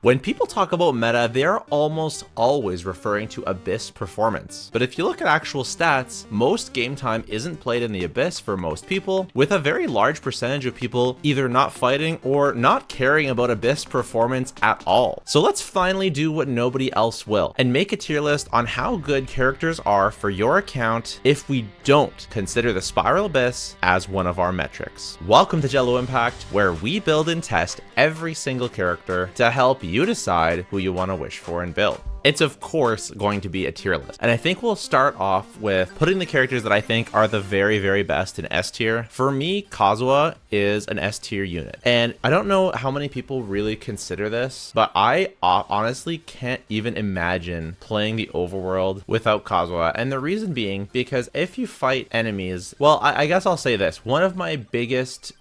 When people talk about meta, they are almost always referring to Abyss performance. But if you look at actual stats, most game time isn't played in the Abyss for most people, with a very large percentage of people either not fighting or not caring about Abyss performance at all. So let's finally do what nobody else will, and make a tier list on how good characters are for your account if we don't consider the Spiral Abyss as one of our metrics. Welcome to Jello Impact, where we build and test every single character to help you decide who you want to wish for and build. It's of course going to be a tier list, and I think we'll start off with putting the characters that I think are the very best in S tier. For me, Kazuha is an S tier unit, and I don't know how many people really consider this, but I honestly can't even imagine playing the overworld without Kazuha. And the reason being because if you fight enemies, well, I guess I'll say this: one of my biggest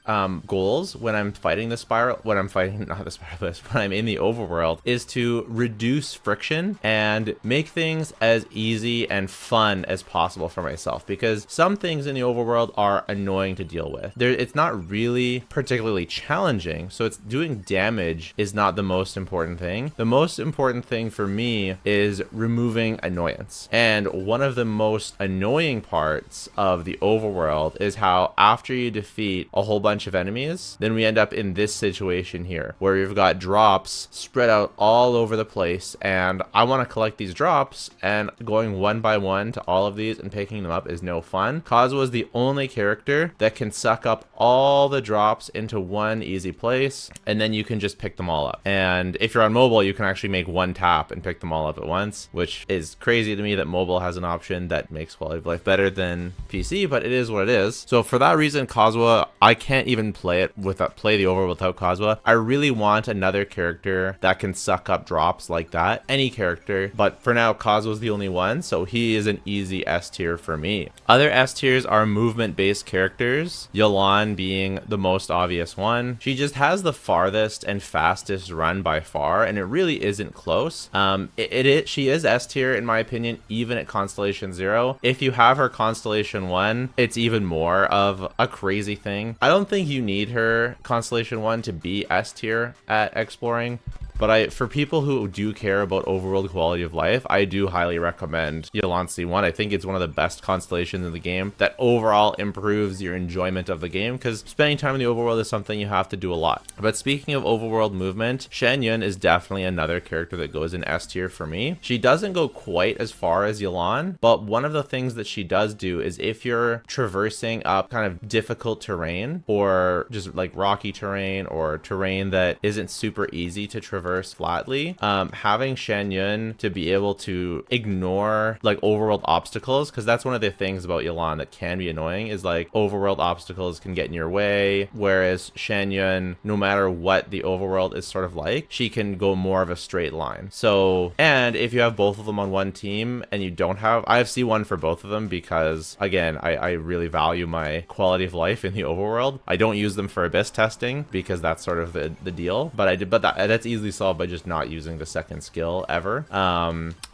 goals when I'm fighting not the Spiral Abyss, when I'm in the overworld, is to reduce friction and make things as easy and fun as possible for myself, because some things in the overworld are annoying to deal with. It's not really particularly challenging, so it's doing damage is not the most important thing. The most important thing for me is removing annoyance. And one of the most annoying parts of the overworld is how after you defeat a whole bunch of enemies, then we end up in this situation here where you've got drops spread out all over the place, and I want to collect these drops, and going one by one to all of these and picking them up is no fun. Kazuha is the only character that can suck up all the drops into one easy place, and then you can just pick them all up. And if you're on mobile, you can actually make one tap and pick them all up at once, which is crazy to me that mobile has an option that makes quality of life better than PC, but it is what it is. So for that reason, Kazuha, I can't even play the overworld without Kazuha. I really want another character that can suck up drops like that. Any character, but for now Kazuha's the only one, so he is an easy S tier for me. Other S tiers are movement based characters, Yelan being the most obvious one. She just has the farthest and fastest run by far, and it really isn't close. She is S tier in my opinion, even at Constellation 0. If you have her Constellation 1, it's even more of a crazy thing. I don't think you need her Constellation 1 to be S tier at exploring. But for people who do care about overworld quality of life, I do highly recommend Yelan C1. I think it's one of the best constellations in the game that overall improves your enjoyment of the game, because spending time in the overworld is something you have to do a lot. But speaking of overworld movement, Shen Yun is definitely another character that goes in S tier for me. She doesn't go quite as far as Yelan, but one of the things that she does do is if you're traversing up kind of difficult terrain, or just like rocky terrain, or terrain that isn't super easy to traverse flatly, having Shen Yun to be able to ignore like overworld obstacles, because that's one of the things about Yelan that can be annoying, is like overworld obstacles can get in your way, whereas Shen Yun, no matter what the overworld is sort of like, she can go more of a straight line. So, and if you have both of them on one team and you don't have, I have C1 for both of them because again, I really value my quality of life in the overworld. I don't use them for Abyss testing because that's sort of the deal, but that's easily solved by just not using the second skill ever.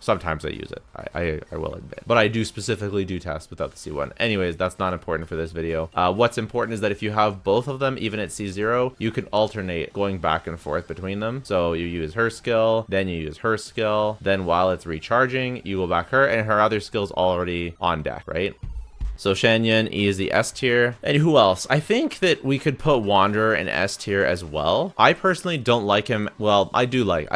Sometimes I use it, I will admit, but I do specifically do tests without the C1. Anyways, that's not important for this video. What's important is that if you have both of them, even at C0, you can alternate going back and forth between them. So you use her skill, then you use her skill, then while it's recharging, you go back her, and her other skill's already on deck, right? So Shen Yun is the S tier. And who else? I think that we could put Wanderer in S tier as well. I personally don't like him. Well, I do like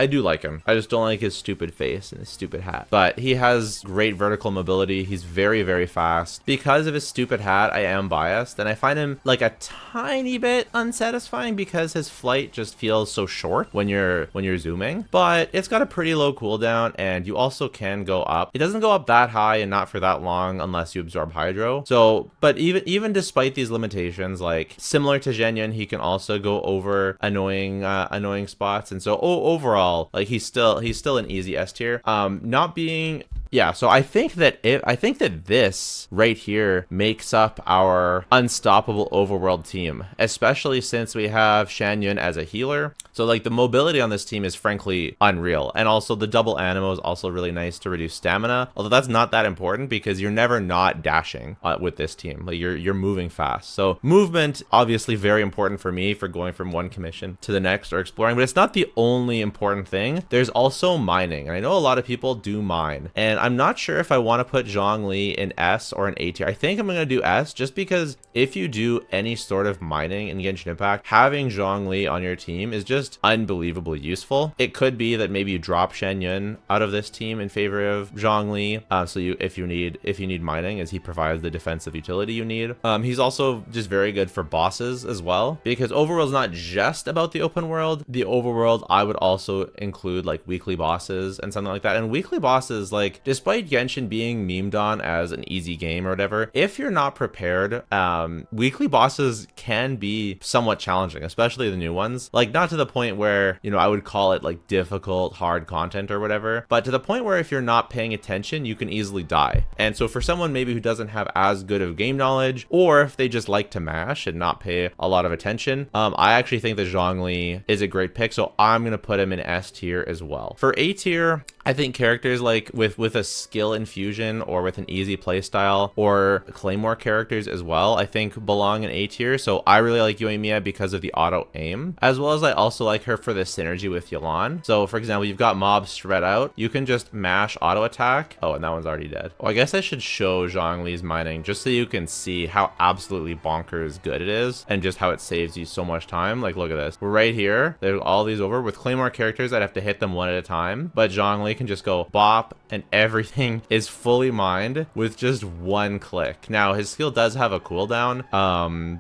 him. I just don't like his stupid face and his stupid hat. But he has great vertical mobility. He's very fast. Because of his stupid hat, I am biased, and I find him like a tiny bit unsatisfying because his flight just feels so short when you're zooming. But it's got a pretty low cooldown, and you also can go up. It doesn't go up that high and not for that long unless you absorb Hydro. So, but even despite these limitations, like similar to Shen Yun, he can also go over annoying spots, and so overall, like he's still an easy S tier. Not being Yeah, so I think that this right here makes up our unstoppable overworld team, especially since we have Shan Yun as a healer. So like the mobility on this team is frankly unreal, and also the double animo is also really nice to reduce stamina. Although that's not that important because you're never not dashing with this team. Like you're moving fast. So movement obviously very important for me for going from one commission to the next or exploring, but it's not the only important thing. There's also mining, and I know a lot of people do mine, and I'm not sure if I want to put Zhongli in S or in A tier. I think I'm going to do S just because if you do any sort of mining in Genshin Impact, having Zhongli on your team is just unbelievably useful. It could be that maybe you drop Shan Yun out of this team in favor of Zhongli. So if you need mining, as he provides the defensive utility you need. He's also just very good for bosses as well, because Overworld's not just about the open world. The overworld I would also include like weekly bosses and something like that. And weekly bosses, like despite Genshin being memed on as an easy game or whatever, if you're not prepared, weekly bosses can be somewhat challenging, especially the new ones. Like not to the point where, you know, I would call it like difficult, hard content or whatever, but to the point where if you're not paying attention, you can easily die. And so for someone maybe who doesn't have as good of game knowledge, or if they just like to mash and not pay a lot of attention, I actually think that Zhongli is a great pick. So I'm going to put him in S tier as well. For A tier, I think characters like with a skill infusion or with an easy playstyle, or Claymore characters as well, I think belong in A tier. So I really like Yoimiya because of the auto aim, as well as I also like her for the synergy with Yelan. So for example, you've got mobs spread out, you can just mash auto attack. Oh, and that one's already dead. Oh, I guess I should show Zhongli's mining just so you can see how absolutely bonkers good it is and just how it saves you so much time. Like look at this, we're right here, there's all these over with Claymore characters. I'd have to hit them one at a time, but Zhongli can just go bop and everything is fully mined with just one click. Now his skill does have a cooldown,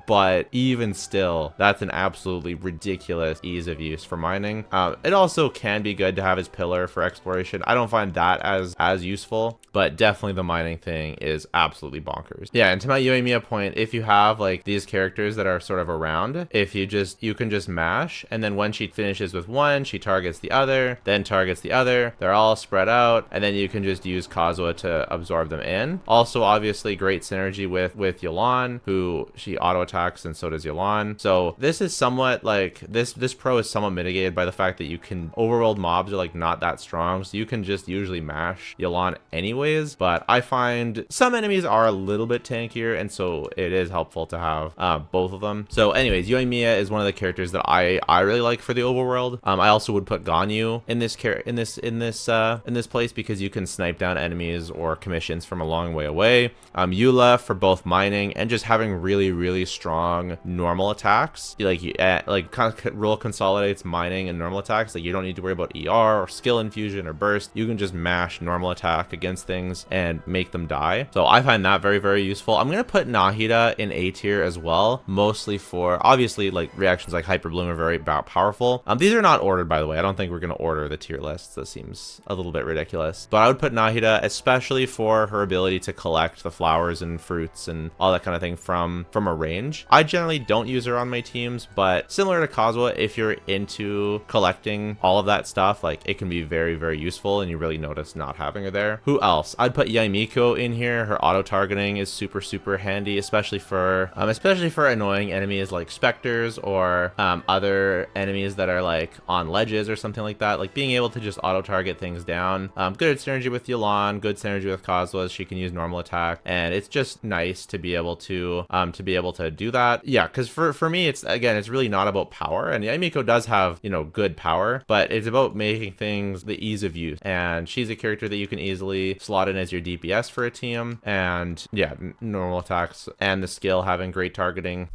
but even still, that's an absolutely ridiculous ease of use for mining. It also can be good to have his pillar for exploration. I don't find that as useful, but definitely the mining thing is absolutely bonkers. Yeah, and to my Yoimiya point, if you have like these characters that are sort of around, you can just mash, and then when she finishes with one, she targets the other, then targets the other. They're all spread out, and then you can just use Kazuha to absorb them in. Also, obviously, great synergy with Yelan, who she auto attacks, and so does Yelan. So this is somewhat like this pro is somewhat mitigated by the fact that you can overworld mobs are like not that strong, so you can just usually mash Yelan anyways. But I find some enemies are a little bit tankier, and so it is helpful to have both of them. So anyways, Yoimiya is one of the characters that I really like for the overworld. I also would put Ganyu in this place because you can snipe down enemies or commissions from a long way away. Eula for both mining and just having really strong normal attacks. Like kind of role consolidates mining and normal attacks. Like you don't need to worry about ER or skill infusion or burst. You can just mash normal attack against things and make them die. So I find that very useful. I'm gonna put Nahida in A tier as well, mostly for obviously like reactions like Hyper Bloom are very powerful. These are not ordered, by the way. I don't think we're gonna order the tier lists. That seems a little bit ridiculous, but I would put Nahida especially for her ability to collect the flowers and fruits and all that kind of thing from a range. I generally don't use her on my teams, but similar to Kazuha, if you're into collecting all of that stuff, like it can be very useful, and you really notice not having her there. Who else? I'd put Yaimiko in here. Her auto targeting is super handy, especially for annoying enemies like specters or other enemies that are like on ledges or something like that. Like being able to just auto target things down. Good synergy with Yelan, good synergy with Kazuha. She can use normal attack, and it's just nice to be able to do that. Yeah, because for me, it's really not about power, and Yaimiko does have, you know, good power, but it's about making things the ease of use, and she's a character that you can easily slot in as your DPS for a team, and yeah, normal attacks and the skill having great targeting.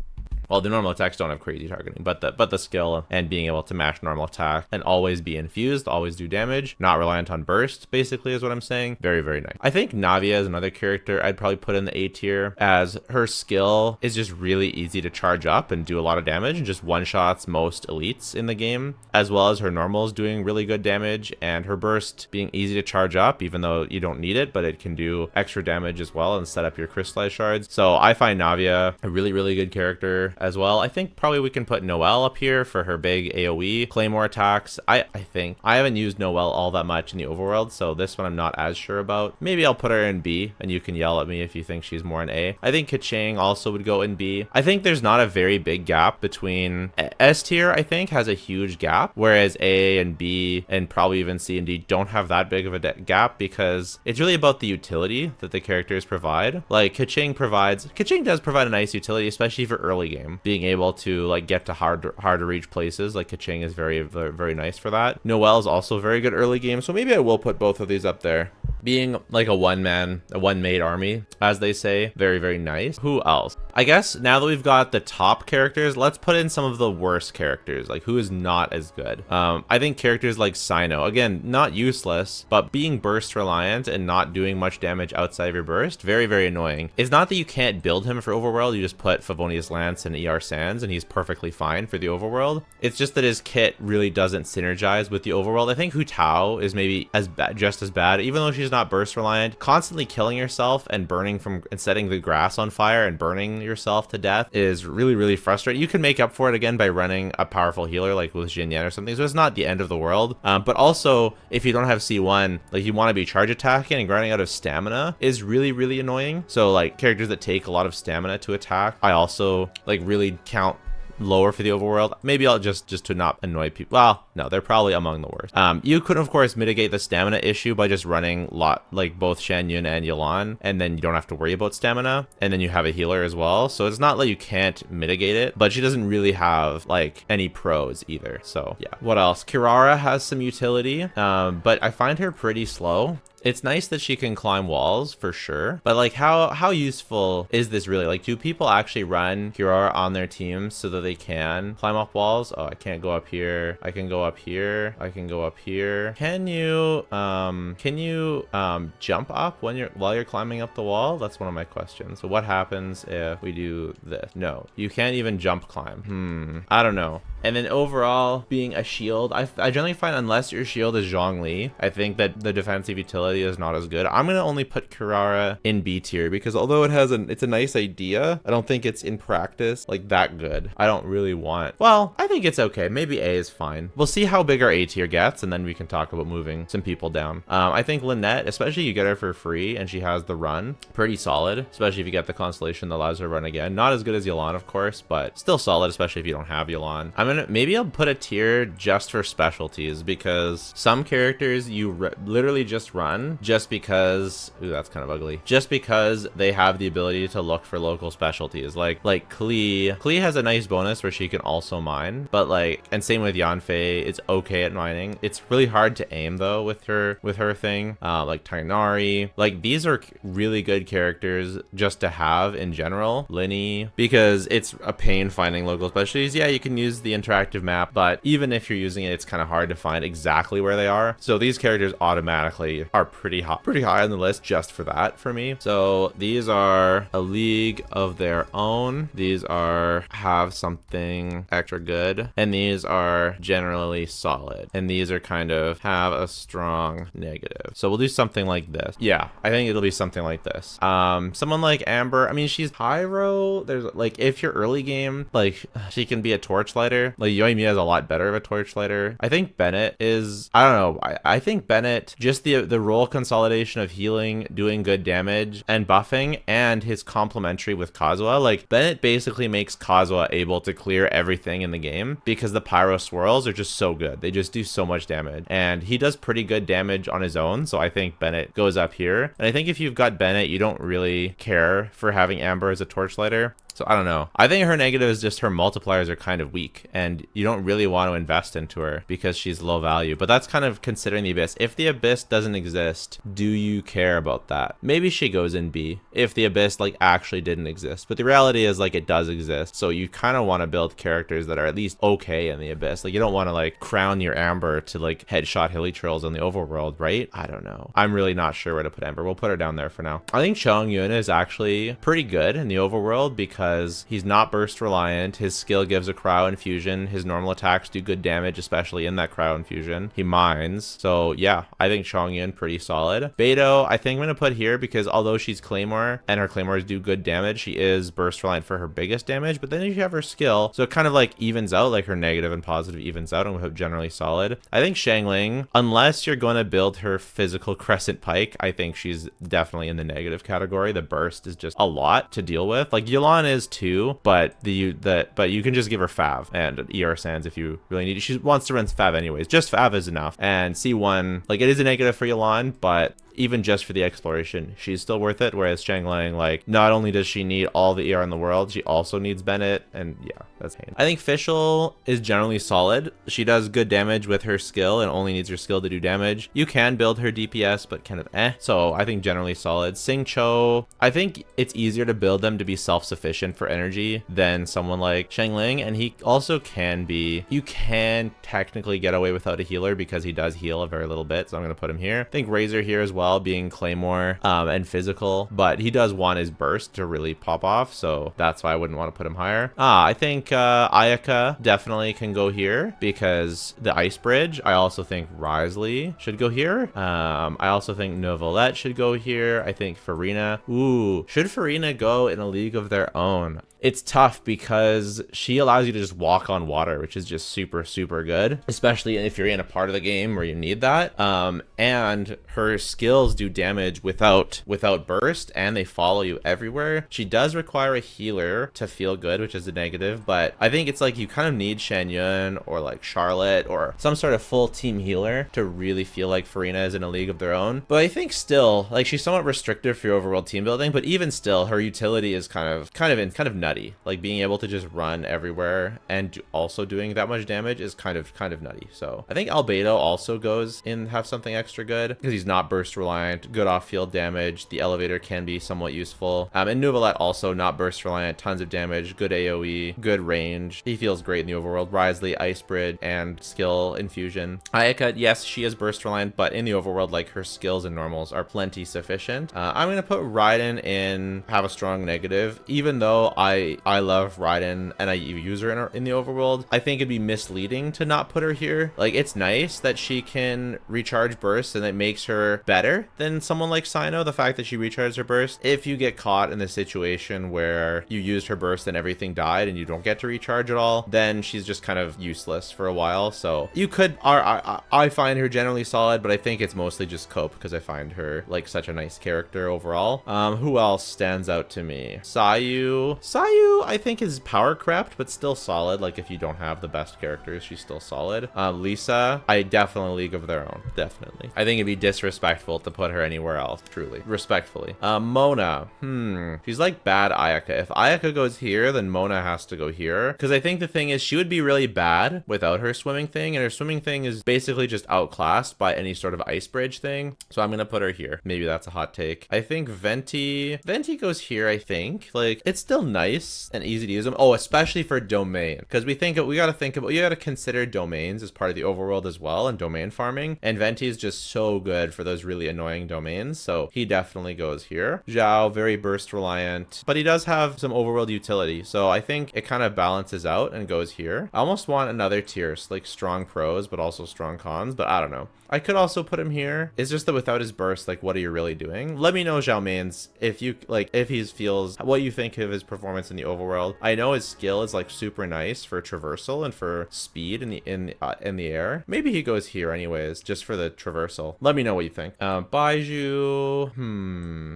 Well, the normal attacks don't have crazy targeting, but the skill and being able to mash normal attack and always be infused, always do damage, not reliant on burst, basically is what I'm saying. Very nice. I think Navia is another character I'd probably put in the A tier, as her skill is just really easy to charge up and do a lot of damage, and just one-shots most elites in the game, as well as her normals doing really good damage, and her burst being easy to charge up, even though you don't need it, but it can do extra damage as well and set up your crystallized shards. So I find Navia a really good character here as well. I think probably we can put Noelle up here for her big AoE Claymore attacks. I think I haven't used Noelle all that much in the overworld, so this one I'm not as sure about. Maybe I'll put her in B, and you can yell at me if you think she's more in A. I think Keqing also would go in B. I think there's not a very big gap between S tier, I think, has a huge gap, whereas A and B and probably even C and D don't have that big of a gap, because it's really about the utility that the characters provide. Like Keqing does provide a nice utility, especially for early game, being able to like get to hard to reach places. Like Keqing is very, very, very nice for that. Noelle is also very good early game, so maybe I will put both of these up there. Being like a one-mate army, as they say, very, very nice. Who else? I guess now that we've got the top characters, let's put in some of the worst characters, like who is not as good. I think characters like Sino, again, not useless, but being burst reliant and not doing much damage outside of your burst, very, very annoying. It's not that you can't build him for Overworld, you just put Favonius Lance and ER Sands and he's perfectly fine for the Overworld. It's just that his kit really doesn't synergize with the Overworld. I think Hu Tao is maybe just as bad, even though she's not burst reliant. Constantly killing yourself and burning and setting the grass on fire and burning yourself to death is really, really frustrating. You can make up for it again by running a powerful healer like with Jin Yan or something, so it's not the end of the world. But also, if you don't have C1, like you want to be charge attacking and grinding out of stamina is really, really annoying. So like characters that take a lot of stamina to attack, I also like really count lower for the overworld. Maybe I'll just to not annoy people. Well, no, they're probably among the worst. You could of course mitigate the stamina issue by just running like both Shen Yun and Yelan, and then you don't have to worry about stamina, and then you have a healer as well. So it's not like you can't mitigate it, but she doesn't really have like any pros either. So yeah. What else? Kirara has some utility, but I find her pretty slow. It's nice that she can climb walls for sure, but like how useful is this really? Like, do people actually run Kirara on their teams so that they can climb up walls? Oh, I can't go up here. I can go up here. I can go up here. Can you jump up while you're climbing up the wall? That's one of my questions. So what happens if we do this? No, you can't even jump climb. I don't know. And then overall, being a shield, I generally find unless your shield is Zhongli, I think that the defensive utility is not as good. I'm gonna only put Kirara in B tier because although it's a nice idea, I don't think it's in practice like that good. I don't really want. Well, I think it's okay. Maybe A is fine. We'll see how big our A tier gets, and then we can talk about moving some people down. I think Lynette, especially you get her for free, and she has the run, pretty solid. Especially if you get the constellation that allows her to run again. Not as good as Yelan, of course, but still solid, especially if you don't have Yelan. Maybe I'll put a tier just for specialties because some characters you literally just run just because, ooh, that's kind of ugly, just because they have the ability to look for local specialties. Like Klee. Klee has a nice bonus where she can also mine, but like, and same with Yanfei, it's okay at mining. It's really hard to aim though with her thing. Like Tainari, like these are really good characters just to have in general. Linny, because it's a pain finding local specialties. Yeah, you can use the interactive map, but even if you're using it, it's kind of hard to find exactly where they are. So these characters automatically are pretty high on the list just for that for me. So these are a league of their own. These have something extra good, and these are generally solid, and these are kind of have a strong negative. So we'll do something like this. Yeah, I think it'll be something like this. Someone like Amber, I mean, she's pyro. There's like, if you're early game, like she can be a torchlighter. Like Yoimiya is a lot better of a torchlighter. I think Bennett is, I don't know. I think Bennett, just the role consolidation of healing, doing good damage, and buffing, and his complementary with Kazuha. Like Bennett basically makes Kazuha able to clear everything in the game because the pyro swirls are just so good. They just do so much damage, and he does pretty good damage on his own. So I think Bennett goes up here. And I think if you've got Bennett, you don't really care for having Amber as a torchlighter. So I don't know. I think her negative is just her multipliers are kind of weak, and you don't really want to invest into her because she's low value. But that's kind of considering the Abyss. If the Abyss doesn't exist, do you care about that? Maybe she goes in B if the Abyss like actually didn't exist. But the reality is like it does exist. So you kind of want to build characters that are at least okay in the Abyss. Like you don't want to like crown your Amber to like headshot hilly trolls in the overworld, right? I don't know. I'm really not sure where to put Amber. We'll put her down there for now. I think Chong Yun is actually pretty good in the overworld because because he's not burst reliant. His skill gives a cryo infusion. His normal attacks do good damage, especially in that cryo infusion. He mines. So yeah, I think Chongyun pretty solid. Beidou, I think I'm gonna put here because although she's Claymore and her Claymores do good damage, she is burst reliant for her biggest damage, but then you have her skill, so it kind of like evens out, like her negative and positive evens out, and we have generally solid. I think Xiangling, unless you're going to build her physical crescent pike, I think she's definitely in the negative category. The burst is just a lot to deal with. Like Yulan is too, but but you can just give her Fav and ER Sands if you really need it. She wants to run Fav anyways. Just Fav is enough. And C1, like it is a negative for Yulan, but even just for the exploration, she's still worth it. Whereas Xiangling, like, not only does she need all the ER in the world, she also needs Bennett, and yeah, that's pain. I think Fischl is generally solid. She does good damage with her skill and only needs her skill to do damage. You can build her DPS, but kind of so I think generally solid. Xingqiu, I think it's easier to build them to be self-sufficient for energy than someone like Xiangling, and he also can be, you can technically get away without a healer because he does heal a very little bit, so I'm going to put him here. I think Razor here as well, being Claymore and physical, but he does want his burst to really pop off, so that's why I wouldn't want to put him higher. I think Ayaka definitely can go here because the Ice Bridge. I also think Risley should go here. I also think Novelette should go here. I think Farina. Ooh, should Farina go in a league of their own? It's tough because she allows you to just walk on water, which is just super, super good, especially if you're in a part of the game where you need that. And her skills do damage without burst, and they follow you everywhere. She does require a healer to feel good, which is a negative, but I think it's like you kind of need Shanyun or like Charlotte or some sort of full team healer to really feel like Farina is in a league of their own. But I think still, like, she's somewhat restrictive for your overworld team building, but even still, her utility is kind of nutty. Like being able to just run everywhere and also doing that much damage is kind of nutty. So I think Albedo also goes in, have something extra good because he's not burst reliant, good off field damage. The elevator can be somewhat useful. And Novelette also not burst reliant, tons of damage, good AoE, good range. He feels great in the overworld. Risley, Ice Bridge, and skill infusion. Ayaka, yes, she is burst reliant, but in the overworld, like, her skills and normals are plenty sufficient. I'm gonna put Raiden in, have a strong negative, even though I love Raiden and I use her in the overworld. I think it'd be misleading to not put her here. Like, it's nice that she can recharge burst and it makes her better than someone like Sino, the fact that she recharges her burst. If you get caught in the situation where you used her burst and everything died and you don't get to recharge at all, then she's just kind of useless for a while. So you could, I find her generally solid, but I think it's mostly just cope because I find her like such a nice character overall. Who else stands out to me? Sayu, I think is power crept, but still solid. Like, if you don't have the best characters, she's still solid. Lisa, I definitely league of their own. Definitely. I think it'd be disrespectful to put her anywhere else, truly. Respectfully. Mona. She's like bad Ayaka. If Ayaka goes here, then Mona has to go here. Because I think the thing is, she would be really bad without her swimming thing, and her swimming thing is basically just outclassed by any sort of ice bridge thing. So I'm gonna put her here. Maybe that's a hot take. I think Venti goes here, I think. Like, it's still nice and easy to use them. Oh, especially for domain, because you gotta consider domains as part of the overworld as well, and domain farming, and Venti is just so good for those really annoying domains, so he definitely goes here. Zhao, very burst reliant, but he does have some overworld utility, so I think it kind of balances out and goes here. I almost want another tier, like strong pros but also strong cons, but I don't know. I could also put him here. It's just that without his burst, like, what are you really doing? Let me know, Zhao Mains, if you like, if he feels, what you think of his performance in the overworld. I know his skill is like super nice for traversal and for speed in the air. Maybe he goes here anyways, just for the traversal. Let me know what you think. Baiju,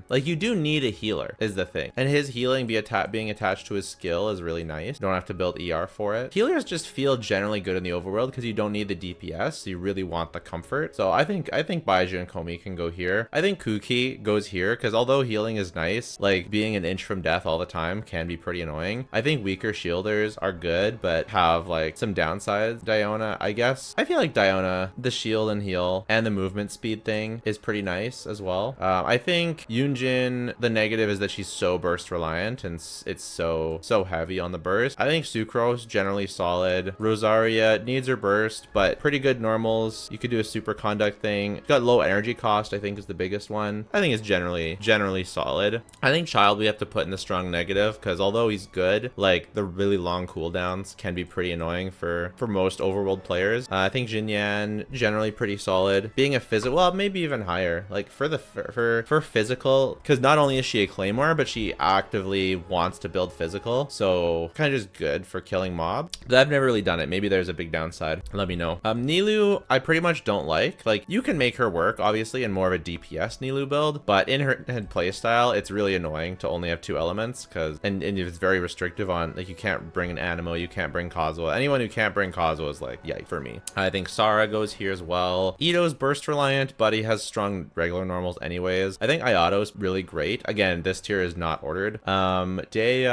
like, you do need a healer is the thing, and his healing being attached to his skill is really nice. You don't have to build ER for it. Healers just feel generally good in the overworld because you don't need the DPS, so you really want the comfort. So I think Baiju and Komi can go here. I think Kuki goes here because although healing is nice, like, being an inch from death all the time can be pretty annoying. I think weaker shielders are good but have like some downsides. Diona, I guess. I feel like Diona, the shield and heal and the movement speed thing is pretty pretty nice as well. I think Yunjin, the negative is that she's so burst reliant and it's so heavy on the burst. I think Sucrose generally solid. Rosaria needs her burst, but pretty good normals. You could do a super conduct thing. Got low energy cost, I think is the biggest one. I think it's generally solid. I think Child we have to put in the strong negative because although he's good, like the really long cooldowns can be pretty annoying for most overworld players. I think Jinyan generally pretty solid. Being a physical, well, maybe even higher. Like for physical, because not only is she a claymore, but she actively wants to build physical, so kind of just good for killing mobs. But I've never really done it. Maybe there's a big downside. Let me know. Nilu, I pretty much don't like. Like you can make her work obviously in more of a DPS Nilu build, but in her playstyle, it's really annoying to only have 2 elements because and it's very restrictive on like you can't bring an Animo, you can't bring Kazuha. Anyone who can't bring Kazuha is like yike for me. I think Sara goes here as well. Ito's burst reliant, but he has strong regular normals anyways. I think Ayato's really great. Again, this tier is not ordered. Dea,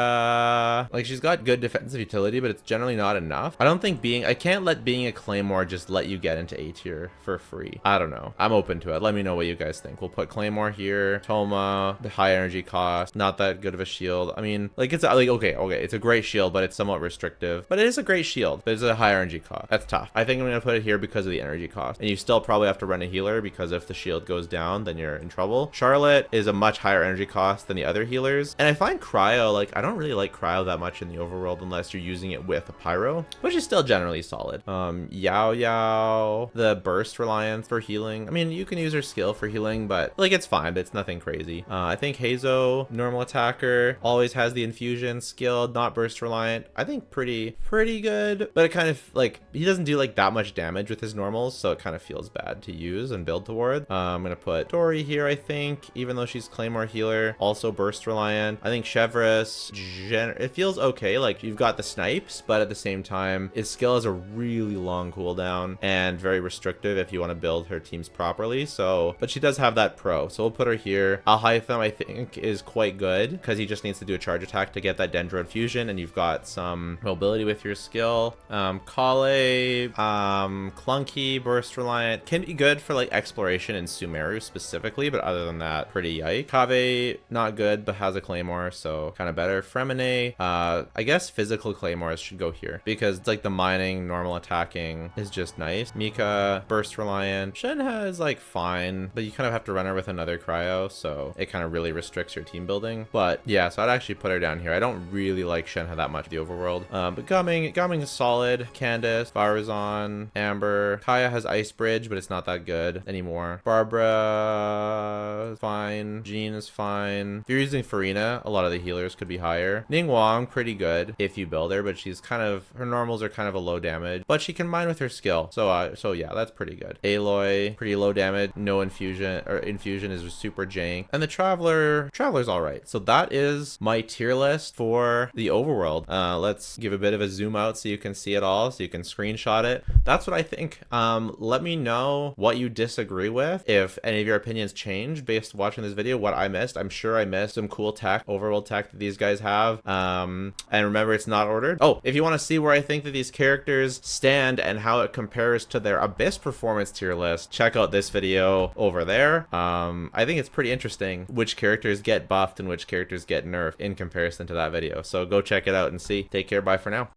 like she's got good defensive utility, but it's generally not enough. I can't let being a Claymore just let you get into A tier for free. I don't know. I'm open to it. Let me know what you guys think. We'll put Claymore here. Toma, the high energy cost, not that good of a shield. I mean, like it's like, okay, it's a great shield, but it's somewhat restrictive, but it is a great shield, but it's a high energy cost. That's tough. I think I'm going to put it here because of the energy cost, and you still probably have to run a healer because if the shield goes down, then you're in trouble. Charlotte is a much higher energy cost than the other healers, and I find Cryo, like I don't really like Cryo that much in the overworld unless you're using it with a Pyro, which is still generally solid. Yao, the burst reliance for healing. I mean, you can use her skill for healing, but like it's fine, but it's nothing crazy. I think Hazo, normal attacker, always has the infusion, skilled, not burst reliant. I think pretty good, but it kind of like he doesn't do like that much damage with his normals, so it kind of feels bad to use and build toward. I'm gonna put Tori here, I think, even though she's Claymore healer, also burst reliant. I think Chevreuse, it feels okay, like you've got the snipes, but at the same time his skill has a really long cooldown and very restrictive if you want to build her teams properly. So but she does have that pro, so we'll put her here. Alhaitham I think is quite good because he just needs to do a charge attack to get that Dendro infusion, and you've got some mobility with your skill. Kale, clunky, burst reliant, can be good for like exploration and Sumeru specifically, but other than that, pretty yike. Kave, not good, but has a claymore, so kind of better. Fremine, I guess physical claymores should go here because it's like the mining, normal attacking is just nice. Mika, burst reliant. Shenhe is like fine, but you kind of have to run her with another cryo, so it kind of really restricts your team building. But yeah, so I'd actually put her down here. I don't really like Shenhe that much, the overworld. But Gumming is solid. Candace, Farazan, Amber. Kaya has Ice Bridge, but it's not that good anymore. Barbara is fine. Jean is fine. If you're using Farina, a lot of the healers could be higher. Ning Wong, pretty good if you build her, but she's kind of, her normals are kind of a low damage, but she can mine with her skill. So yeah, that's pretty good. Aloy, pretty low damage, no infusion, or infusion is super jank. And the Traveler's all right. So that is my tier list for the overworld. Let's give a bit of a zoom out so you can see it all, so you can screenshot it. That's what I think. Let me know what you disagree with, if any of your opinions change based watching this video, what I missed. I'm sure I missed some cool tech, overworld tech that these guys have. And remember, it's not ordered. Oh, if you want to see where I think that these characters stand and how it compares to their Abyss performance tier list, check out this video over there. I think it's pretty interesting which characters get buffed and which characters get nerfed in comparison to that video. So go check it out and see. Take care. Bye for now.